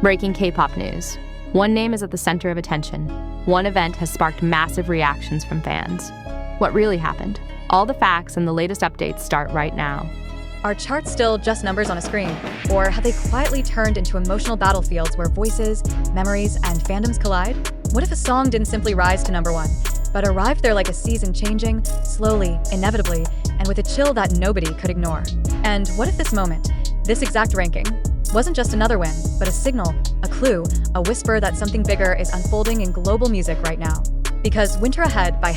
Breaking K-pop news. One name is at the center of attention. One event has sparked massive reactions from fans. What really happened? All the facts and the latest updates start right now. Are charts still just numbers on a screen? Or have they quietly turned into emotional battlefields where voices, memories, and fandoms collide? What if a song didn't simply rise to number one, but arrived there like a season changing, slowly, inevitably, and with a chill that nobody could ignore? And what if this moment, this exact ranking, wasn't just another win, but a signal, a clue, a whisper that something bigger is unfolding in global music right now? Because Winter Ahead by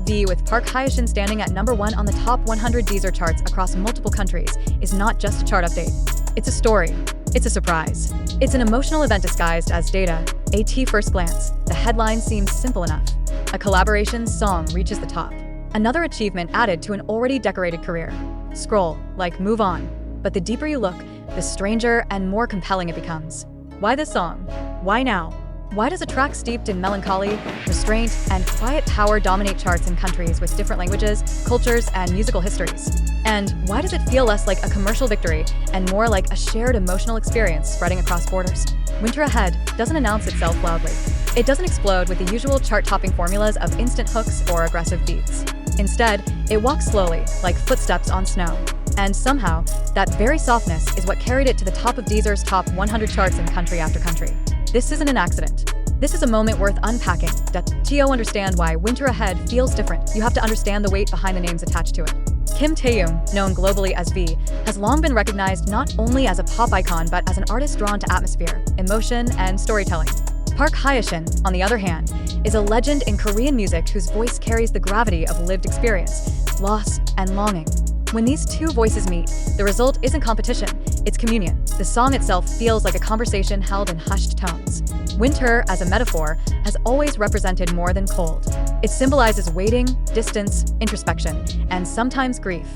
#V with Park Hyoshin standing at number one on the top 100 Deezer charts across multiple countries is not just a chart update. It's a story. It's a surprise. It's an emotional event disguised as data. At first glance, the headline seems simple enough. A collaboration song reaches the top. Another achievement added to an already decorated career. Scroll, like move on. But the deeper you look, the stranger and more compelling it becomes. Why this song? Why now? Why does a track steeped in melancholy, restraint, and quiet power dominate charts in countries with different languages, cultures, and musical histories? And why does it feel less like a commercial victory and more like a shared emotional experience spreading across borders? Winter Ahead doesn't announce itself loudly. It doesn't explode with the usual chart-topping formulas of instant hooks or aggressive beats. Instead, it walks slowly, like footsteps on snow. And somehow, that very softness is what carried it to the top of Deezer's top 100 charts in country after country. This isn't an accident. This is a moment worth unpacking. To understand why Winter Ahead feels different, you have to understand the weight behind the names attached to it. Kim Taehyung, known globally as V, has long been recognized not only as a pop icon but as an artist drawn to atmosphere, emotion, and storytelling. Park Hyoshin, on the other hand, is a legend in Korean music whose voice carries the gravity of lived experience, loss, and longing. When these two voices meet, the result isn't competition, it's communion. The song itself feels like a conversation held in hushed tones. Winter, as a metaphor, has always represented more than cold. It symbolizes waiting, distance, introspection, and sometimes grief.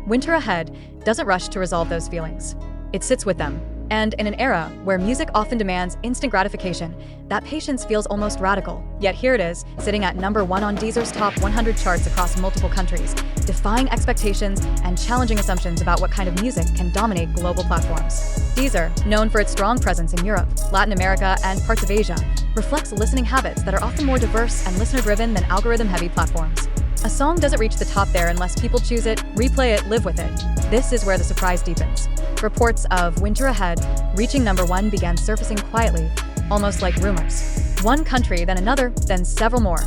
Winter Ahead doesn't rush to resolve those feelings. It sits with them. And in an era where music often demands instant gratification, that patience feels almost radical. Yet here it is, sitting at number one on Deezer's top 100 charts across multiple countries, defying expectations and challenging assumptions about what kind of music can dominate global platforms. Deezer, known for its strong presence in Europe, Latin America, and parts of Asia, reflects listening habits that are often more diverse and listener-driven than algorithm-heavy platforms. A song doesn't reach the top there unless people choose it, replay it, live with it. This is where the surprise deepens. Reports of Winter Ahead reaching number one began surfacing quietly, almost like rumors. One country, then another, then several more.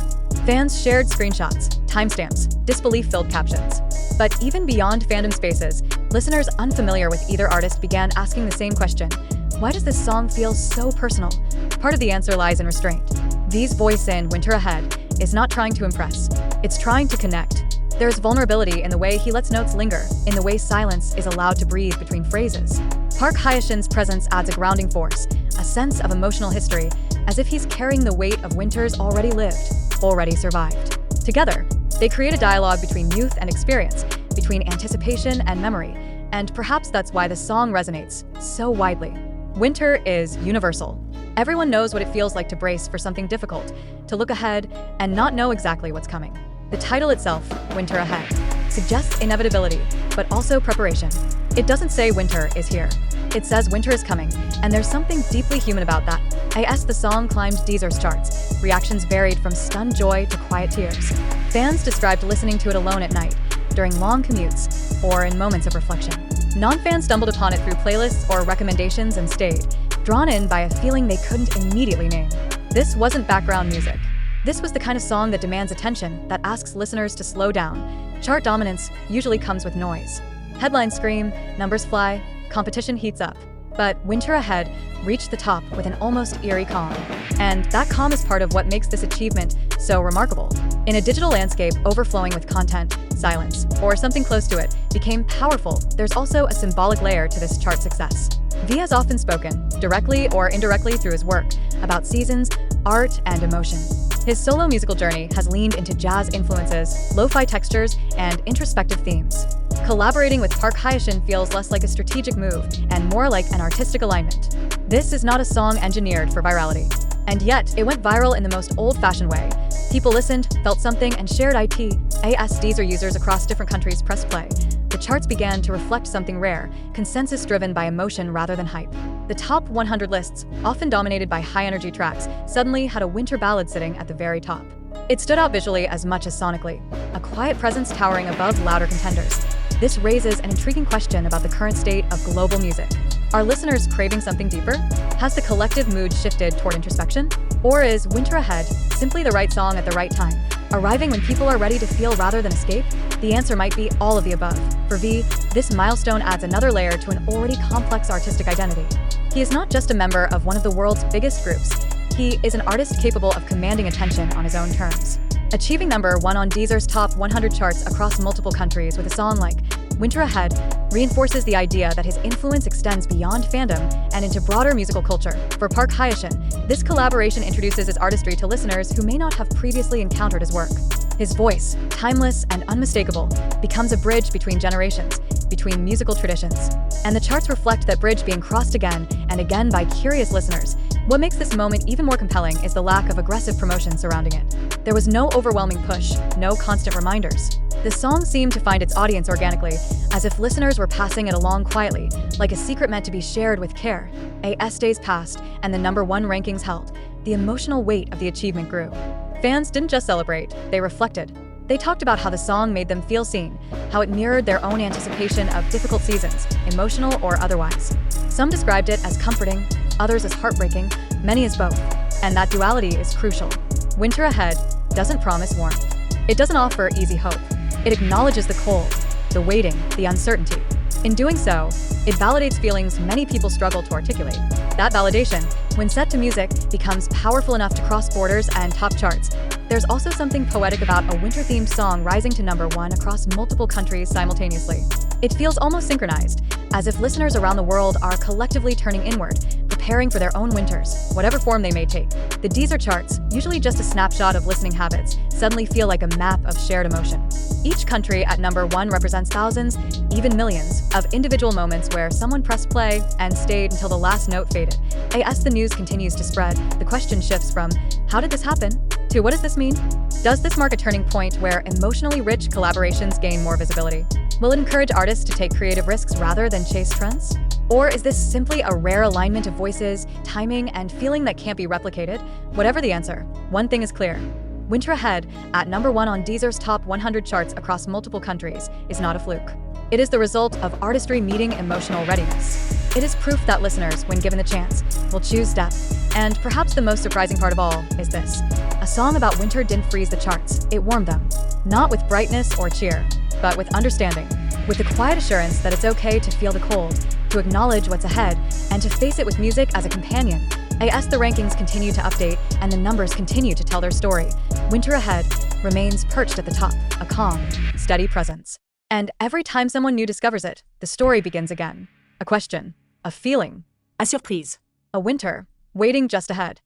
Fans shared screenshots, timestamps, disbelief-filled captions. But even beyond fandom spaces, listeners unfamiliar with either artist began asking the same question. Why does this song feel so personal? Part of the answer lies in restraint. V's voice in Winter Ahead is not trying to impress. It's trying to connect. There's vulnerability in the way he lets notes linger, in the way silence is allowed to breathe between phrases. Park Hyoshin's presence adds a grounding force, a sense of emotional history, as if he's carrying the weight of winters already lived, already survived. Together, they create a dialogue between youth and experience, between anticipation and memory, and perhaps that's why the song resonates so widely. Winter is universal. Everyone knows what it feels like to brace for something difficult, to look ahead and not know exactly what's coming. The title itself, Winter Ahead, suggests inevitability, but also preparation. It doesn't say winter is here. It says winter is coming, and there's something deeply human about that. As the song climbed Deezer's charts, reactions varied from stunned joy to quiet tears. Fans described listening to it alone at night, during long commutes, or in moments of reflection. Non-fans stumbled upon it through playlists or recommendations and stayed, drawn in by a feeling they couldn't immediately name. This wasn't background music. This was the kind of song that demands attention, that asks listeners to slow down. Chart dominance usually comes with noise. Headlines scream, numbers fly, competition heats up. But Winter Ahead reached the top with an almost eerie calm. And that calm is part of what makes this achievement so remarkable. In a digital landscape overflowing with content, silence, or something close to it, became powerful. There's also a symbolic layer to this chart success. V has often spoken, directly or indirectly through his work, about seasons, art, and emotion. His solo musical journey has leaned into jazz influences, lo-fi textures, and introspective themes. Collaborating with Park Hyoshin feels less like a strategic move and more like an artistic alignment. This is not a song engineered for virality. And yet, it went viral in the most old-fashioned way. People listened, felt something, and shared it. As Deezer users across different countries pressed play, the charts began to reflect something rare, consensus driven by emotion rather than hype. The top 100 lists, often dominated by high-energy tracks, suddenly had a winter ballad sitting at the very top. It stood out visually as much as sonically, a quiet presence towering above louder contenders. This raises an intriguing question about the current state of global music. Are listeners craving something deeper? Has the collective mood shifted toward introspection? Or is Winter Ahead simply the right song at the right time, arriving when people are ready to feel rather than escape? The answer might be all of the above. For V, this milestone adds another layer to an already complex artistic identity. He is not just a member of one of the world's biggest groups. He is an artist capable of commanding attention on his own terms. Achieving #1 on Deezer's top 100 charts across multiple countries with a song like Winter Ahead reinforces the idea that his influence extends beyond fandom and into broader musical culture. For Park Hyoshin, this collaboration introduces his artistry to listeners who may not have previously encountered his work. His voice, timeless and unmistakable, becomes a bridge between generations, between musical traditions. And the charts reflect that bridge being crossed again and again by curious listeners. What makes this moment even more compelling is the lack of aggressive promotion surrounding it. There was no overwhelming push, no constant reminders. The song seemed to find its audience organically, as if listeners were passing it along quietly, like a secret meant to be shared with care. As days passed and the #1 rankings held, the emotional weight of the achievement grew. Fans didn't just celebrate, they reflected. They talked about how the song made them feel seen, how it mirrored their own anticipation of difficult seasons, emotional or otherwise. Some described it as comforting, others as heartbreaking, many as both. And that duality is crucial. Winter Ahead doesn't promise warmth. It doesn't offer easy hope. It acknowledges the cold, the waiting, the uncertainty. In doing so, it validates feelings many people struggle to articulate. That validation, when set to music, becomes powerful enough to cross borders and top charts. There's also something poetic about a winter-themed song rising to #1 across multiple countries simultaneously. It feels almost synchronized, as if listeners around the world are collectively turning inward, preparing for their own winters, whatever form they may take. The Deezer charts, usually just a snapshot of listening habits, suddenly feel like a map of shared emotion. Each country at #1 represents thousands, even millions, of individual moments where someone pressed play and stayed until the last note faded. As the news continues to spread, the question shifts from, how did this happen? To what does this mean? Does this mark a turning point where emotionally rich collaborations gain more visibility? Will it encourage artists to take creative risks rather than chase trends? Or is this simply a rare alignment of voices, timing, and feeling that can't be replicated? Whatever the answer, one thing is clear. Winter Ahead, at #1 on Deezer's top 100 charts across multiple countries, is not a fluke. It is the result of artistry meeting emotional readiness. It is proof that listeners, when given the chance, will choose depth. And perhaps the most surprising part of all is this. A song about winter didn't freeze the charts, it warmed them. Not with brightness or cheer, but with understanding. With the quiet assurance that it's okay to feel the cold, to acknowledge what's ahead, and to face it with music as a companion. As the rankings continue to update and the numbers continue to tell their story, Winter Ahead remains perched at the top, a calm, steady presence. And every time someone new discovers it, the story begins again. A question, a feeling, A surprise. a winter, waiting just ahead.